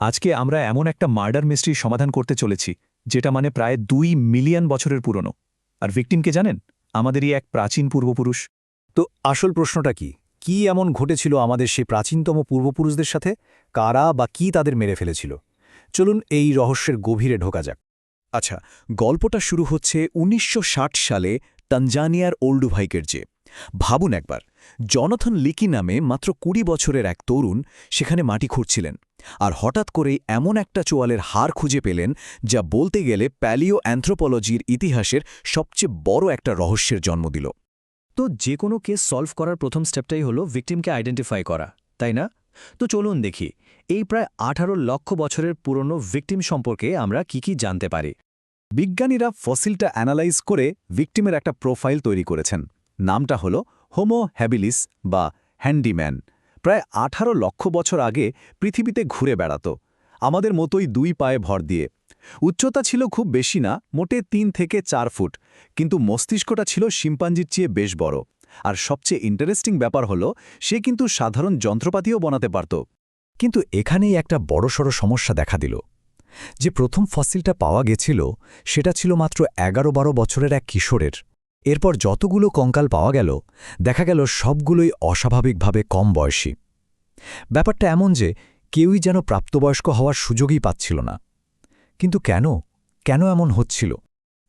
আজকে আমরা এমন একটা মার্ডার মিস্ট্রির সমাধান করতে চলেছি যেটা মানে প্রায় 2 মিলিয়ন বছরের পুরনো। আর ভিকটিমকে জানেন? আমাদেরই এক প্রাচীন পূর্বপুরুষ। তো আসল প্রশ্নটা কি কি এমন ঘটেছিল আমাদের সেই প্রাচীনতম পূর্বপুরুষদের সাথে? কারা বা কি তাদের মেরে ফেলেছিল? চলুন এই রহস্যের গভীরে ঢোকা যাক। আচ্ছা, গল্পটা শুরু হচ্ছে ১৯৬০ সালে তানজানিয়ার ওল্ডুভাইকের যে। ভাবুন একবার, জনাথন লিকি নামে মাত্র ২০ বছরের এক তরুণ সেখানে মাটি খুঁড়ছিলেন, আর হঠাৎ করেই এমন একটা চোয়ালের হাড় খুঁজে পেলেন যা বলতে গেলে প্যালিও অ্যান্থ্রোপোলজির ইতিহাসের সবচেয়ে বড় একটা রহস্যের জন্ম দিল। তো যে কোনো কেস সলভ করার প্রথম স্টেপটাই হলো ভিকটিমকে আইডেন্টিফাই করা, তাই না? তো চলুন দেখি এই প্রায় ১৮ লক্ষ বছরের পুরনো ভিকটিম সম্পর্কে আমরা কি জানতে পারি। বিজ্ঞানীরা ফসিলটা অ্যানালাইজ করে ভিকটিমের একটা প্রোফাইল তৈরি করেছেন। নামটা হলো হোমো হ্যাবিলিস বা হ্যান্ডিম্যান। প্রায় ১৮ লক্ষ বছর আগে পৃথিবীতে ঘুরে বেড়াত, আমাদের মতোই ২ পায়ে ভর দিয়ে। উচ্চতা ছিল খুব বেশি না, মোটে ৩ থেকে ৪ ফুট, কিন্তু মস্তিষ্কটা ছিল শিম্পাঞ্জির চেয়ে বেশ বড়। আর সবচেয়ে ইন্টারেস্টিং ব্যাপার হলো সে কিন্তু সাধারণ যন্ত্রপাতিও বানাতে পারত। কিন্তু এখানেই একটা বড়সড় সমস্যা দেখা দিল। যে প্রথম ফসিলটা পাওয়া গেছিল সেটা ছিল মাত্র ১১-১২ বছরের এক কিশোরের। এরপর যতগুলো কঙ্কাল পাওয়া গেল দেখা গেল সবগুলোই অস্বাভাবিকভাবে কম বয়সী। ব্যাপারটা এমন যে কেউই যেন প্রাপ্তবয়স্ক হওয়ার সুযোগই পাচ্ছিল না। কিন্তু কেন কেন এমন হচ্ছিল?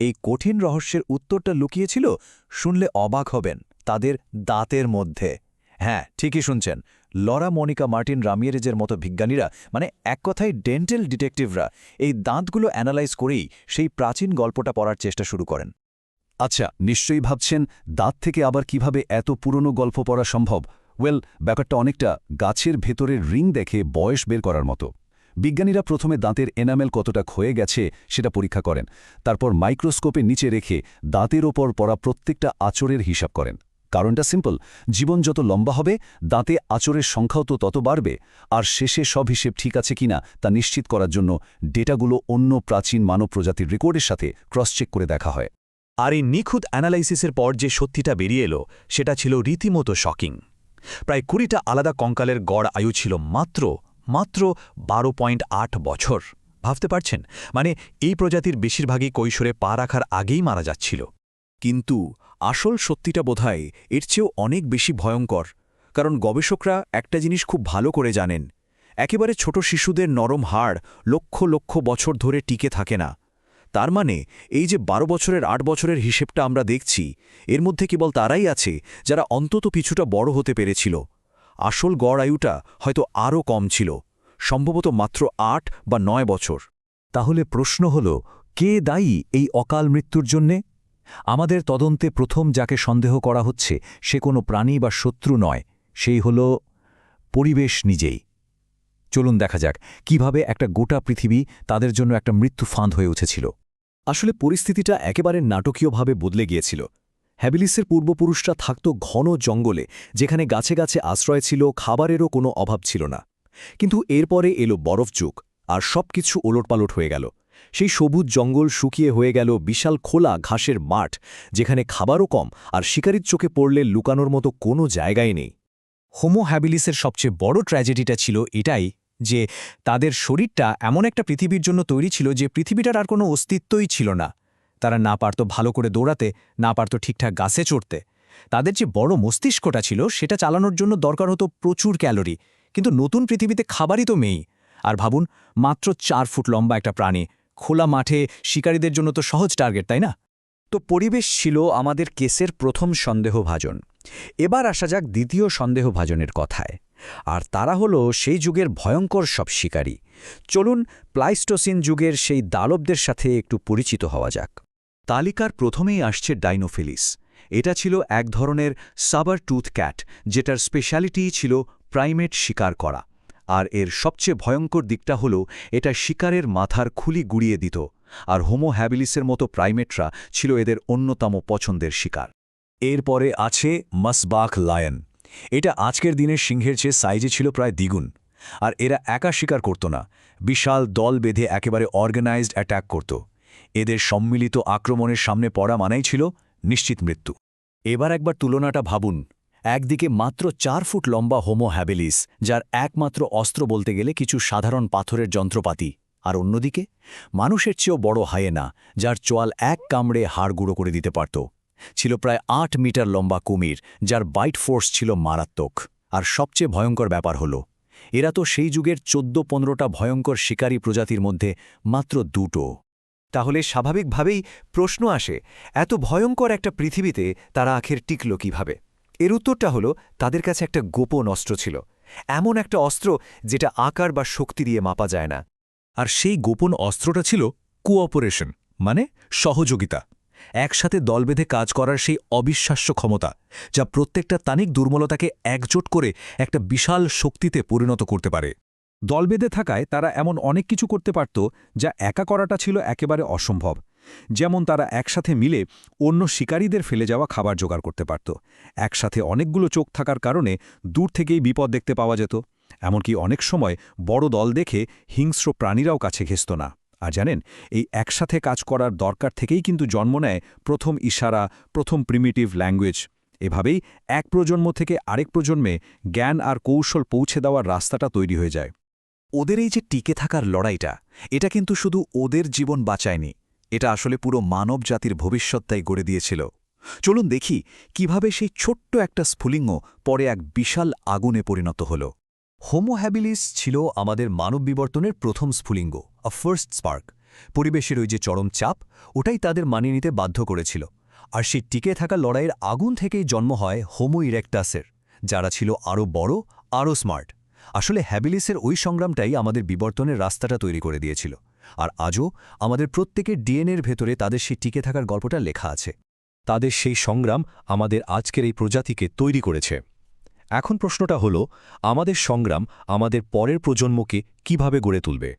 এই কঠিন রহস্যের উত্তরটা লুকিয়েছিল, শুনলে অবাক হবেন, তাদের দাঁতের মধ্যে। হ্যাঁ, ঠিকই শুনছেন, লরা মনিকা মার্টিন রামিয়েরেজের মতো বিজ্ঞানীরা, মানে এক কথায় ডেন্টাল ডিটেকটিভরা, এই দাঁতগুলো অ্যানালাইজ করেই সেই প্রাচীন গল্পটা পড়ার চেষ্টা শুরু করেন। আচ্ছা, নিশ্চয়ই ভাবছেন দাঁত থেকে আবার কিভাবে এত পুরনো গল্প পড়া সম্ভব? ওয়েল, ব্যাপারটা অনেকটা গাছের ভেতরের রিং দেখে বয়স বের করার মতো। বিজ্ঞানীরা প্রথমে দাঁতের এনামেল কতটা ক্ষয়ে গেছে সেটা পরীক্ষা করেন, তারপর মাইক্রোস্কোপে নিচে রেখে দাঁতের ওপর পড়া প্রত্যেকটা আঁচড়ের হিসাব করেন। কারণটা সিম্পল, জীবন যত লম্বা হবে দাঁতে আঁচড়ের সংখ্যাও তো তত বাড়বে। আর শেষে সব হিসেব ঠিক আছে কিনা তা নিশ্চিত করার জন্য ডেটাগুলো অন্য প্রাচীন মানব প্রজাতির রেকর্ডের সাথে ক্রস চেক করে দেখা হয়। আর এই নিখুঁত অ্যানালাইসিসের পর যে সত্যিটা বেরিয়ে এলো সেটা ছিল রীতিমতো শকিং। প্রায় ২০টা আলাদা কঙ্কালের গড় আয়ু ছিল মাত্র ১২.৮ বছর। ভাবতে পারছেন? মানে এই প্রজাতির বেশিরভাগই কৈশোরে পা রাখার আগেই মারা যাচ্ছিল। কিন্তু আসল সত্যিটা বোধহয় এর চেয়েও অনেক বেশি ভয়ঙ্কর, কারণ গবেষকরা একটা জিনিস খুব ভালো করে জানেন, একেবারে ছোট শিশুদের নরম হাড় লক্ষ লক্ষ বছর ধরে টিকে থাকে না। তার মানে এই যে ১২ বছরের ৮ বছরের হিসেবটা আমরা দেখছি, এর মধ্যে কেবল তারাই আছে যারা অন্তত কিছুটা বড় হতে পেরেছিল। আসল গড় আয়ুটা হয়তো আরও কম ছিল, সম্ভবত মাত্র ৮ বা ৯ বছর। তাহলে প্রশ্ন হল, কে দায়ী এই অকাল মৃত্যুর জন্যে? আমাদের তদন্তে প্রথম যাকে সন্দেহ করা হচ্ছে সে কোনো প্রাণী বা শত্রু নয়, সেই হল পরিবেশ নিজেই। চলুন দেখা যাক কিভাবে একটা গোটা পৃথিবী তাদের জন্য একটা মৃত্যু ফাঁদ হয়ে উঠেছিল। আসলে পরিস্থিতিটা একেবারে নাটকীয়ভাবে বদলে গিয়েছিল। হ্যাবিলিসের পূর্বপুরুষরা থাকত ঘন জঙ্গলে, যেখানে গাছে গাছে আশ্রয় ছিল, খাবারেরও কোনো অভাব ছিল না। কিন্তু এরপরে এলো বরফ যুগ, আর সবকিছু ওলটপালট হয়ে গেল। সেই সবুজ জঙ্গল শুকিয়ে হয়ে গেল বিশাল খোলা ঘাসের মাঠ, যেখানে খাবারও কম আর শিকারির চোখে পড়লে লুকানোর মতো কোনো জায়গাই নেই। হোমো হ্যাবিলিসের সবচেয়ে বড় ট্র্যাজেডিটা ছিল এটাই যে তাদের শরীরটা এমন একটা পৃথিবীর জন্য তৈরি ছিল যে পৃথিবীটার আর কোনো অস্তিত্বই ছিল না। তারা না পারত ভালো করে দৌড়াতে, না পারত ঠিকঠাক গাছে চড়তে। তাদের যে বড় মস্তিষ্কটা ছিল সেটা চালানোর জন্য দরকার হতো প্রচুর ক্যালোরি, কিন্তু নতুন পৃথিবীতে খাবারই তো মেই। আর ভাবুন, মাত্র ৪ ফুট লম্বা একটা প্রাণী, খোলা মাঠে, শিকারীদের জন্য তো সহজ টার্গেট, তাই না? তো পরিবেশ ছিল আমাদের কেসের প্রথম সন্দেহভাজন। এবার আসা যাক দ্বিতীয় সন্দেহভাজনের কথায়, আর তারা হলো সেই যুগের ভয়ঙ্কর সব শিকারী। চলুন প্লাইস্টোসিন যুগের সেই দানবদের সাথে একটু পরিচিত হওয়া যাক। তালিকার প্রথমেই আসছে ডাইনোফিলিস। এটা ছিল এক ধরনের সাবার টুথ ক্যাট, যেটার স্পেশালিটিই ছিল প্রাইমেট শিকার করা। আর এর সবচেয়ে ভয়ঙ্কর দিকটা হলো এটা শিকারের মাথার খুলি গুড়িয়ে দিত। আর হোমো হ্যাবিলিসের মতো প্রাইমেটরা ছিল এদের অন্যতম পছন্দের শিকার। এরপরে আছে মাসবাখ লায়ন। এটা আজকের দিনের সিংহের চেয়ে সাইজে ছিল প্রায় দ্বিগুণ। আর এরা একা শিকার করত না, বিশাল দল বেঁধে একেবারে অর্গানাইজড অ্যাটাক করত। এদের সম্মিলিত আক্রমণের সামনে পড়া মানেই ছিল নিশ্চিত মৃত্যু। এবার একবার তুলনাটা ভাবুন, একদিকে মাত্র 4 ফুট লম্বা হোমো হ্যাবিলিস, যার একমাত্র অস্ত্র বলতে গেলে কিছু সাধারণ পাথরের যন্ত্রপাতি, আর অন্যদিকে মানুষের চেয়েও বড় হায়েনা, যার চোয়াল এক কামড়ে হাড় গুঁড়ো করে দিতে পারত। ছিল প্রায় 8 মিটার লম্বা কুমির, যার বাইট ফোর্স ছিল মারাত্মক। আর সবচেয়ে ভয়ঙ্কর ব্যাপার হলো, এরা তো সেই যুগের 14-15টা ভয়ঙ্কর শিকারী প্রজাতির মধ্যে মাত্র 2টো। তাহলে স্বাভাবিকভাবেই প্রশ্ন আসে, এত ভয়ঙ্কর একটা পৃথিবীতে তারা আখের টিকল কিভাবে? এর উত্তরটা হলো, তাদের কাছে একটা গোপন অস্ত্র ছিল, এমন একটা অস্ত্র যেটা আকার বা শক্তি দিয়ে মাপা যায় না। আর সেই গোপন অস্ত্রটা ছিল কোঅপারেশন, মানে সহযোগিতা। একসাথে দল বেঁধে কাজ করার সেই অবিশ্বাস্য ক্ষমতা, যা প্রত্যেকটা তানিক দুর্বলতাকে একজোট করে একটা বিশাল শক্তিতে পরিণত করতে পারে। দল বেঁধে থাকায় তারা এমন অনেক কিছু করতে পারত যা একা করাটা ছিল একেবারে অসম্ভব। যেমন তারা একসাথে মিলে অন্য শিকারীদের ফেলে যাওয়া খাবার জোগাড় করতে পারত। একসাথে অনেকগুলো চোখ থাকার কারণে দূর থেকেই বিপদ দেখতে পাওয়া যেত। এমনকি অনেক সময় বড় দল দেখে হিংস্র প্রাণীরাও কাছে ঘেঁষত না। আর জানেন, এই একসাথে কাজ করার দরকার থেকেই কিন্তু জন্ম নেয় প্রথম ইশারা, প্রথম প্রিমিটিভ ল্যাঙ্গুয়েজ। এভাবেই এক প্রজন্ম থেকে আরেক প্রজন্মে জ্ঞান আর কৌশল পৌঁছে দেওয়ার রাস্তাটা তৈরি হয়ে যায়। ওদের এই যে টিকে থাকার লড়াইটা, এটা কিন্তু শুধু ওদের জীবন বাঁচায়নি, এটা আসলে পুরো মানব জাতির ভবিষ্যৎটাই গড়ে দিয়েছিল। চলুন দেখি কিভাবে সেই ছোট্ট একটা স্ফুলিঙ্গ পরে এক বিশাল আগুনে পরিণত হল। হোমো হ্যাবিলিস ছিল আমাদের মানব বিবর্তনের প্রথম স্ফুলিঙ্গ, আ ফার্স্ট স্পার্ক। পরিবেশের ওই যে চরম চাপ, ওটাই তাদের মানিয়ে নিতে বাধ্য করেছিল। আর সেই টিকে থাকা লড়াইয়ের আগুন থেকেই জন্ম হয় হোমো ইরেক্টাসের, যারা ছিল আরও বড়, আরও স্মার্ট। আসলে হ্যাবিলিসের ওই সংগ্রামটাই আমাদের বিবর্তনের রাস্তাটা তৈরি করে দিয়েছিল। আর আজও আমাদের প্রত্যেকের ডিএনএর ভেতরে তাদের সেই টিকে থাকার গল্পটা লেখা আছে। তাদের সেই সংগ্রাম আমাদের আজকের এই প্রজাতিকে তৈরি করেছে। এখন প্রশ্নটা হলো, আমাদের সংগ্রাম আমাদের পরের প্রজন্মকে কিভাবে গড়ে তুলবে?